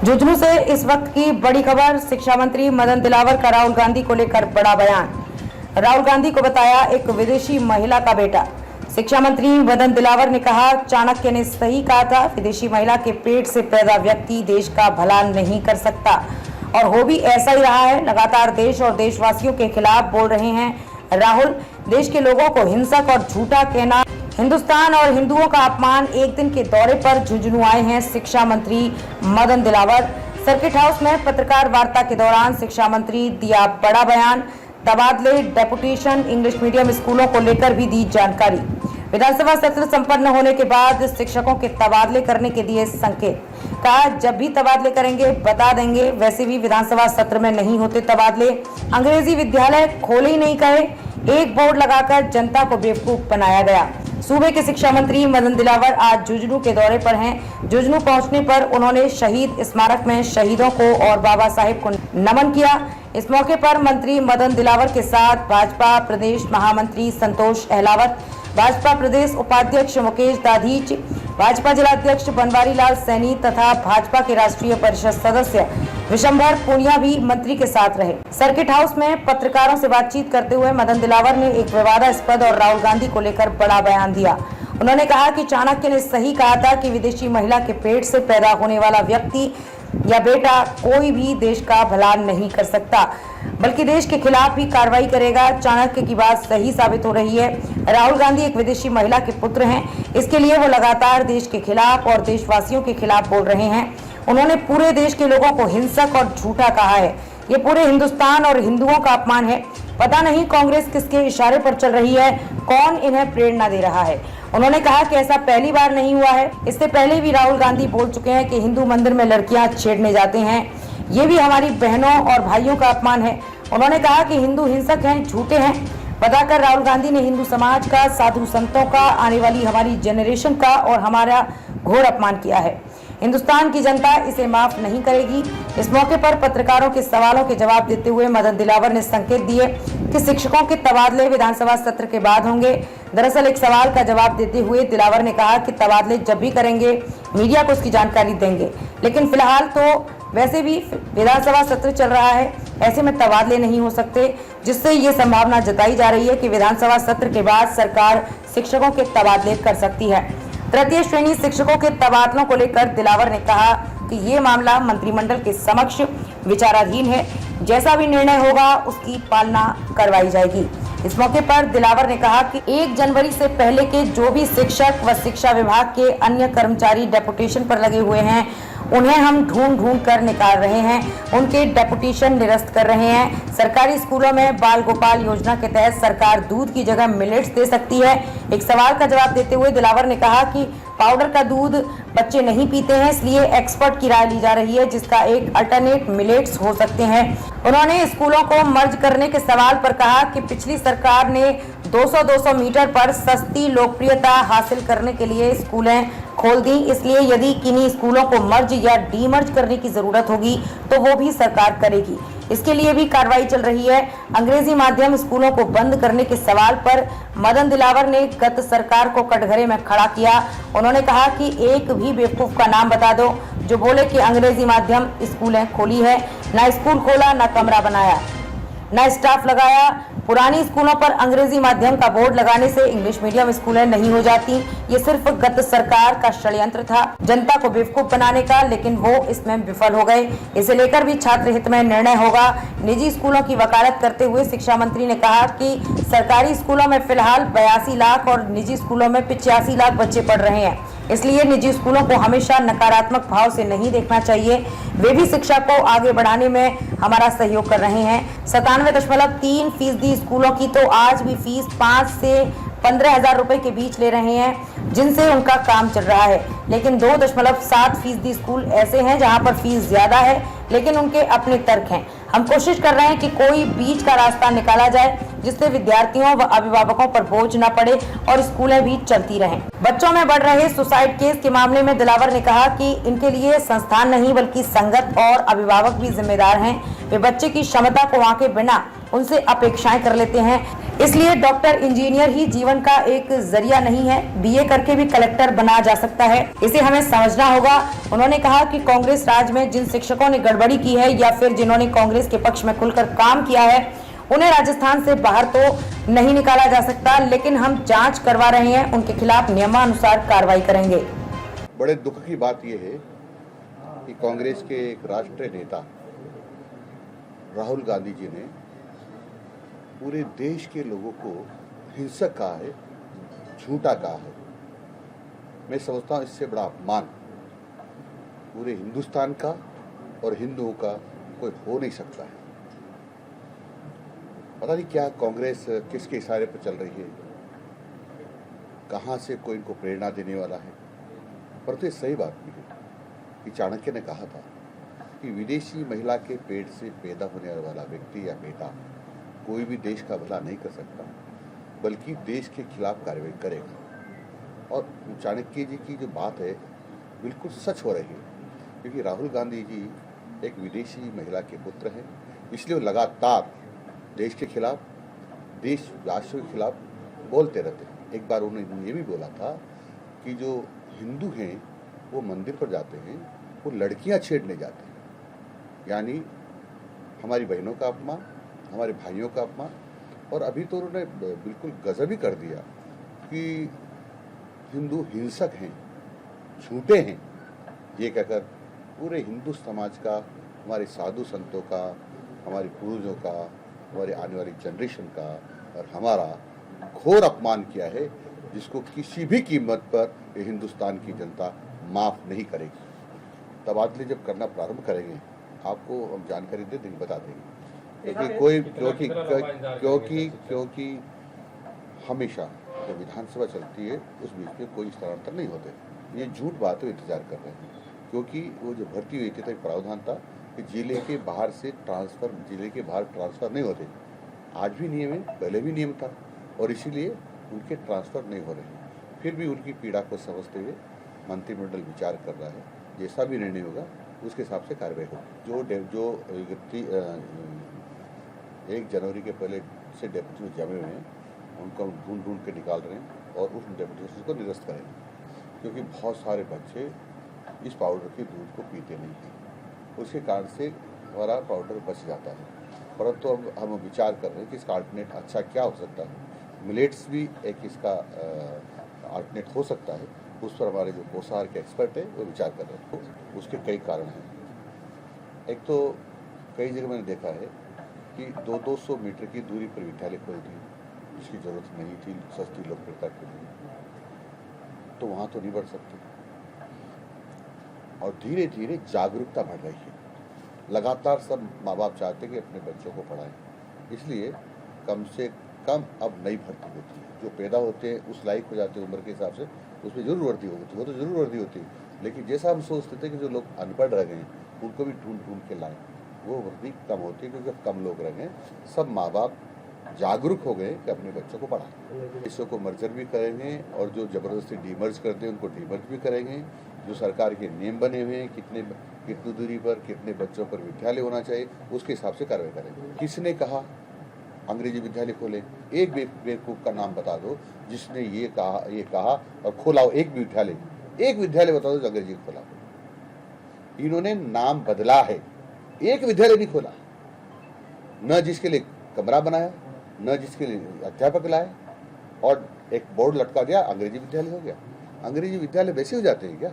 झुंझुनू से इस वक्त की बड़ी खबर। शिक्षा मंत्री मदन दिलावर का राहुल गांधी को लेकर बड़ा बयान। राहुल गांधी को बताया एक विदेशी महिला का बेटा। शिक्षा मंत्री मदन दिलावर ने कहा, चाणक्य ने सही कहा था, विदेशी महिला के पेट से पैदा व्यक्ति देश का भला नहीं कर सकता और हो भी ऐसा ही रहा है। लगातार देश और देशवासियों के खिलाफ बोल रहे हैं राहुल। देश के लोगों को हिंसक और झूठा कहना, हिंदुस्तान और हिंदुओं का अपमान। एक दिन के दौरे पर झुंझुनू आए हैं शिक्षा मंत्री मदन दिलावर। सर्किट हाउस में पत्रकार वार्ता के दौरान शिक्षा मंत्री दिया बड़ा बयान। तबादले, डेपुटेशन, इंग्लिश मीडियम स्कूलों को लेकर भी दी जानकारी। विधानसभा सत्र संपन्न होने के बाद शिक्षकों के तबादले करने के दिए संकेत। कहा, जब भी तबादले करेंगे बता देंगे। वैसे भी विधानसभा सत्र में नहीं होते तबादले। अंग्रेजी विद्यालय खोले ही नहीं कहे, एक बोर्ड लगाकर जनता को बेवकूफ बनाया गया। सूबे के शिक्षा मंत्री मदन दिलावर आज झुंझुनू के दौरे पर हैं। झुंझुनू पहुंचने पर उन्होंने शहीद स्मारक में शहीदों को और बाबा साहेब को नमन किया। इस मौके पर मंत्री मदन दिलावर के साथ भाजपा प्रदेश महामंत्री संतोष अहलावत, भाजपा प्रदेश उपाध्यक्ष मुकेश दाधीच, भाजपा जिलाध्यक्ष बनवारी लाल सैनी तथा भाजपा के राष्ट्रीय परिषद सदस्य विशंभर पूनिया भी मंत्री के साथ रहे। सर्किट हाउस में पत्रकारों से बातचीत करते हुए मदन दिलावर ने एक विवादास्पद और राहुल गांधी को लेकर बड़ा बयान दिया। उन्होंने कहा कि चाणक्य ने सही कहा था कि विदेशी महिला के पेट से पैदा होने वाला व्यक्ति या बेटा कोई भी देश का भला नहीं कर सकता, बल्कि देश के खिलाफ भी कार्रवाई करेगा। चाणक्य की बात सही साबित हो रही है। राहुल गांधी एक विदेशी महिला के पुत्र हैं, इसके लिए वो लगातार देश के खिलाफ और देशवासियों के खिलाफ बोल रहे हैं। उन्होंने पूरे देश के लोगों को हिंसक और झूठा कहा है। ये पूरे हिंदुस्तान और हिंदुओं का अपमान है। पता नहीं कांग्रेस किसके इशारे पर चल रही है, कौन इन्हें प्रेरणा दे रहा है। उन्होंने कहा कि ऐसा पहली बार नहीं हुआ है, इससे पहले भी राहुल गांधी बोल चुके हैं कि हिंदू मंदिर में लड़कियां छेड़ने जाते हैं, ये भी हमारी बहनों और भाइयों का अपमान है। उन्होंने कहा कि हिंदू हिंसक हैं, झूठे हैं। बताकर राहुल गांधी ने हिंदू समाज का, साधु संतों का, आने वाली हमारी जनरेशन का और हमारा घोर अपमान किया है। हिंदुस्तान की जनता इसे माफ नहीं करेगी। इस मौके पर पत्रकारों के सवालों के जवाब देते हुए मदन दिलावर ने संकेत दिए कि शिक्षकों के तबादले विधानसभा सत्र के बाद होंगे। दरअसल एक सवाल का जवाब देते हुए दिलावर ने कहा कि तबादले जब भी करेंगे मीडिया को उसकी जानकारी देंगे, लेकिन फिलहाल तो वैसे भी विधानसभा सत्र चल रहा है, ऐसे में तबादले नहीं हो सकते, जिससे ये संभावना जताई जा रही है कि विधानसभा सत्र के बाद सरकार शिक्षकों के तबादले कर सकती है। तृतीय श्रेणी शिक्षकों के तबादलों को लेकर दिलावर ने कहा कि ये मामला मंत्रिमंडल के समक्ष विचाराधीन है, जैसा भी निर्णय होगा उसकी पालना करवाई जाएगी। इस मौके पर दिलावर ने कहा कि 1 जनवरी से पहले के जो भी शिक्षक व शिक्षा विभाग के अन्य कर्मचारी डेपुटेशन पर लगे हुए हैं, उन्हें हम ढूंढ कर निकाल रहे हैं, उनके डेपुटेशन निरस्त कर रहे हैं। सरकारी स्कूलों में बाल गोपाल योजना के तहत सरकार दूध की जगह मिलेट्स दे सकती है। एक सवाल का जवाब देते हुए दिलावर ने कहा कि पाउडर का दूध बच्चे नहीं पीते हैं, इसलिए एक्सपर्ट की राय ली जा रही है, जिसका एक अल्टरनेट मिलेट्स हो सकते हैं। उन्होंने स्कूलों को मर्ज करने के सवाल पर कहा कि पिछली सरकार ने 200-200 मीटर पर सस्ती लोकप्रियता हासिल करने के लिए स्कूलें खोल दी, इसलिए यदि किन्हीं स्कूलों को मर्ज या डीमर्ज करने की जरूरत होगी तो वो भी सरकार करेगी। इसके लिए भी कार्रवाई चल रही है। अंग्रेजी माध्यम स्कूलों को बंद करने के सवाल पर मदन दिलावर ने गत सरकार को कटघरे में खड़ा किया। उन्होंने कहा कि एक भी बेवकूफ का नाम बता दो जो बोले कि अंग्रेजी माध्यम स्कूलें खोली है। ना स्कूल खोला, ना कमरा बनाया, ना स्टाफ लगाया। पुरानी स्कूलों पर अंग्रेजी माध्यम का बोर्ड लगाने से इंग्लिश मीडियम स्कूलें नहीं हो जाती। ये सिर्फ गत सरकार का षड्यंत्र था जनता को बेवकूफ बनाने का, लेकिन वो इसमें विफल हो गए। इसे लेकर भी छात्र हित में निर्णय होगा। निजी स्कूलों की वकालत करते हुए शिक्षा मंत्री ने कहा कि सरकारी स्कूलों में फिलहाल 82 लाख और निजी स्कूलों में 85 लाख बच्चे पढ़ रहे हैं, इसलिए निजी स्कूलों को हमेशा नकारात्मक भाव से नहीं देखना चाहिए। वे भी शिक्षा को आगे बढ़ाने में हमारा सहयोग कर रहे हैं। 97.3% स्कूलों की तो आज भी फीस 5 से 15,000 रुपए के बीच ले रहे हैं, जिनसे उनका काम चल रहा है। लेकिन 2.7% स्कूल ऐसे हैं जहां पर फीस ज्यादा है, लेकिन उनके अपने तर्क हैं। हम कोशिश कर रहे हैं कि कोई बीच का रास्ता निकाला जाए, जिससे विद्यार्थियों व अभिभावकों पर बोझ न पड़े और स्कूलें भी चलती रहें। बच्चों में बढ़ रहे सुसाइड केस के मामले में दिलावर ने कहा कि इनके लिए संस्थान नहीं बल्कि संगत और अभिभावक भी जिम्मेदार हैं। वे बच्चे की क्षमता को आंके बिना उनसे अपेक्षाएं कर लेते हैं। इसलिए डॉक्टर इंजीनियर ही जीवन का एक जरिया नहीं है, बीए करके भी कलेक्टर बना जा सकता है, इसे हमें समझना होगा। उन्होंने कहा कि कांग्रेस राज में जिन शिक्षकों ने गड़बड़ी की है या फिर जिन्होंने कांग्रेस के पक्ष में खुलकर काम किया है, उन्हें राजस्थान से बाहर तो नहीं निकाला जा सकता, लेकिन हम जांच करवा रहे हैं, उनके खिलाफ नियमानुसार कार्रवाई करेंगे। बड़े दुख की बात यह है कि कांग्रेस के एक राष्ट्रीय नेता राहुल गांधी जी ने पूरे देश के लोगों को हिंसक कहा है, झूठा कहा है। मैं समझता हूं इससे बड़ा अपमान पूरे हिंदुस्तान का और हिंदुओं का कोई हो नहीं सकता है। पता नहीं क्या कांग्रेस किसके इशारे पर चल रही है, कहां से कोई इनको प्रेरणा देने वाला है। परंतु सही बात भी है कि चाणक्य ने कहा था कि विदेशी महिला के पेट से पैदा होने वाला व्यक्ति या बेटा कोई भी देश का भला नहीं कर सकता, बल्कि देश के खिलाफ कार्रवाई करेगा। और चाणक्य जी की जो बात है बिल्कुल सच हो रही है, क्योंकि राहुल गांधी जी एक विदेशी महिला के पुत्र हैं, इसलिए वो लगातार देश के खिलाफ, देश राष्ट्र के खिलाफ बोलते रहते हैं। एक बार उन्होंने ये भी बोला था कि जो हिंदू हैं वो मंदिर पर जाते हैं, वो लड़कियां छेड़ने जाते हैं, यानी हमारी बहनों का अपमान, हमारे भाइयों का अपमान। और अभी तो उन्होंने बिल्कुल गजब ही कर दिया कि हिंदू हिंसक हैं, झूठे हैं, ये कहकर पूरे हिंदू समाज का, हमारे साधु संतों का, हमारे पूर्वजों का, हमारे आने वाली जनरेशन का और हमारा घोर अपमान किया है, जिसको किसी भी कीमत पर ये हिंदुस्तान की जनता माफ नहीं करेगी। तबादले जब करना प्रारंभ करेंगे आपको हम जानकारी दे देंगे, बता देंगे। क्योंकि हमेशा जब विधानसभा चलती है उस बीच में कोई स्थानांतर नहीं होते। ये झूठ बात है, इंतजार कर रहे हैं, क्योंकि वो जो भर्ती हुई थी तो एक प्रावधान था कि जिले के बाहर ट्रांसफर नहीं होते। आज भी नियम है, पहले भी नियम था, और इसीलिए उनके ट्रांसफर नहीं हो रहे। फिर भी उनकी पीड़ा को समझते हुए मंत्रिमंडल विचार कर रहा है, जैसा भी निर्णय होगा उसके हिसाब से कार्रवाई होगी। जो व्यक्ति 1 जनवरी के पहले से डेप्यूटेशन जमे हुए हैं, उनको हम ढूंढ के निकाल रहे हैं और उस डेप्यूटेशन को निरस्त करेंगे, क्योंकि बहुत सारे बच्चे इस पाउडर के दूध को पीते नहीं हैं, उसके कारण से हमारा पाउडर बच जाता है। परंतु अब हम विचार कर रहे हैं कि इसका अल्टरनेट अच्छा क्या हो सकता है। मिलेट्स भी एक इसका अल्टरनेट हो सकता है, उस पर हमारे जो पोषाहार के एक्सपर्ट है वो विचार कर रहे हैं। उसके कई कारण हैं। एक तो कई जगह मैंने देखा है कि 200 मीटर की दूरी पर विद्यालय खोल दिए, इसकी जरूरत नहीं थी सस्ती लोकप्रियता के लिए, तो वहाँ तो नहीं बढ़ सकते। और धीरे धीरे जागरूकता बढ़ रही है, लगातार सब माँ बाप चाहते हैं कि अपने बच्चों को पढ़ाएं, इसलिए कम से कम अब नई भर्ती होती है। जो पैदा होते हैं उस लायक हो जाते हैं उम्र के हिसाब से, उसमें जरूर वर्दी होती है, वो तो जरूर वर्दी होती है, लेकिन जैसा हम सोचते थे कि जो लोग अनपढ़ रह गए उनको भी ढूंढ के लाएं, वो वर्दी कम होती है, क्योंकि कम लोग रह गए। सब माँ बाप जागरूक हो गए कि अपने बच्चों को पढ़ाएं। इसको को मर्जर भी करेंगे, और जो जबरदस्ती डीमर्ज करते हैं उनको डीमर्ज भी करेंगे। जो सरकार के नियम बने हुए हैं, कितनी दूरी पर कितने बच्चों पर विद्यालय होना चाहिए, उसके हिसाब से कार्रवाई करेंगे। किसने कहा अंग्रेजी विद्यालय खोले? एक बेवकूफ का नाम बता दो जिसने ये कहा और खोला एक विद्यालय बता दो जो अंग्रेजी खोला। इन्होंने नाम बदला है, एक विद्यालय नहीं खोला, न जिसके लिए कमरा बनाया, न जिसके लिए अध्यापक लाए, और एक बोर्ड लटका दिया, अंग्रेजी विद्यालय हो गया। अंग्रेजी विद्यालय वैसे हो जाते हैं क्या?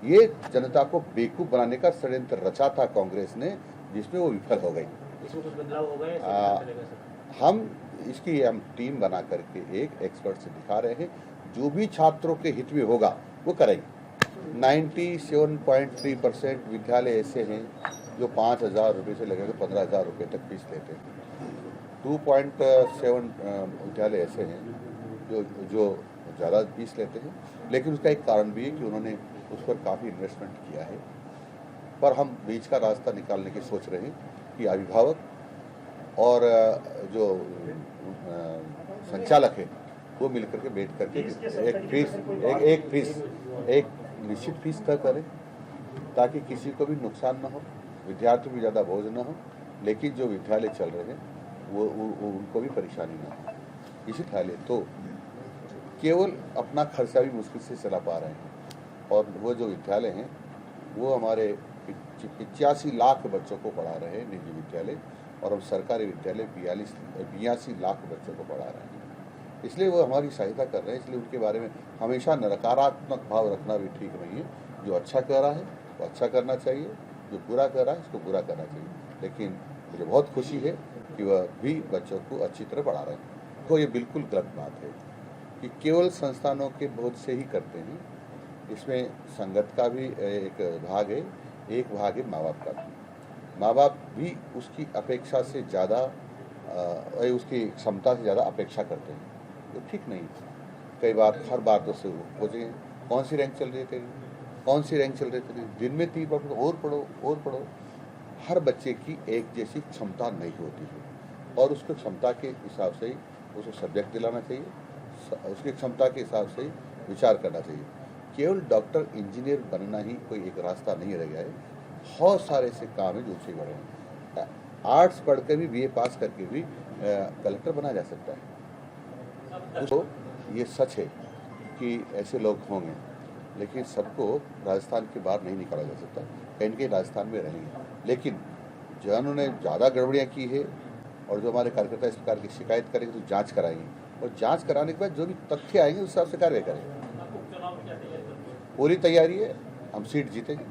ये जनता को बेवकूफ बनाने का षड्यंत्र रचा था कांग्रेस ने, जिसमें वो विफल हो गई। इसमें कुछ बदलाव हो गए? हम टीम बना करके एक एक्सपर्ट से दिखा रहे हैं, जो भी छात्रों के हित में होगा वो करेंगे। 97.3% विद्यालय ऐसे हैं जो 5,000 रुपये से लेकर 15,000 रुपये तक फीस लेते हैं। 2.7 विद्यालय ऐसे हैं जो ज़्यादा फीस लेते हैं, लेकिन उसका एक कारण भी है कि उन्होंने उस पर काफ़ी इन्वेस्टमेंट किया है। पर हम बीच का रास्ता निकालने की सोच रहे हैं कि अभिभावक और जो संचालक है वो मिलकर के बैठ करके एक निश्चित फीस तय करें, ताकि किसी को भी नुकसान न हो, विद्यार्थी भी ज़्यादा बोझ न हो। लेकिन जो विद्यालय चल रहे हैं उनको भी परेशानी ना हो। इसी ख्याल तो केवल अपना खर्चा भी मुश्किल से चला पा रहे हैं, और वो जो विद्यालय हैं वो हमारे 85 लाख बच्चों को पढ़ा रहे हैं निजी विद्यालय, और हम सरकारी विद्यालय 82 लाख बच्चों को पढ़ा रहे हैं। इसलिए वो हमारी सहायता कर रहे हैं, इसलिए उनके बारे में हमेशा नकारात्मक भाव रखना भी ठीक नहीं है। जो अच्छा कर रहा है वो अच्छा करना चाहिए, जो बुरा कर रहा है उसको बुरा करना चाहिए। लेकिन मुझे बहुत खुशी है कि वह भी बच्चों को अच्छी तरह पढ़ा रहे हैं। तो ये बिल्कुल गलत बात है कि केवल संस्थानों के बहुत से ही करते हैं। इसमें संगत का भी एक भाग है, एक भाग है माँ बाप का भी। माँ बाप भी उसकी अपेक्षा से ज़्यादा उसकी क्षमता से ज़्यादा अपेक्षा करते हैं, तो ठीक नहीं। कई बार हर बार तो से पूछेंगे कौन सी रैंक चल रही है तेरी, कौन सी रैंक चल रही है तेरी, दिन में 3 बार और पढ़ो और पढ़ो। हर बच्चे की एक जैसी क्षमता नहीं होती है, और उसको क्षमता के हिसाब से ही उसको सब्जेक्ट दिलाना चाहिए, उसकी क्षमता के हिसाब से ही विचार करना चाहिए। केवल डॉक्टर इंजीनियर बनना ही कोई एक रास्ता नहीं रह गया है। बहुत सारे ऐसे काम है जो उसे बढ़े हैं। आर्ट्स पढ़ के भी BA पास करके भी कलेक्टर बना जा सकता है। तो ये सच है कि ऐसे लोग होंगे, लेकिन सबको राजस्थान के बाहर नहीं निकाला जा सकता, कहीं न कहीं राजस्थान में रहेंगे। लेकिन जिन्होंने ज़्यादा गड़बड़ियाँ की है और जो हमारे कार्यकर्ता इस प्रकार की शिकायत करेंगे तो जांच कराएंगे, और जांच कराने के बाद जो भी तथ्य आएंगे उस हिसाब से कार्रवाई करेंगे। पूरी तैयारी है, हम सीट जीतेंगे।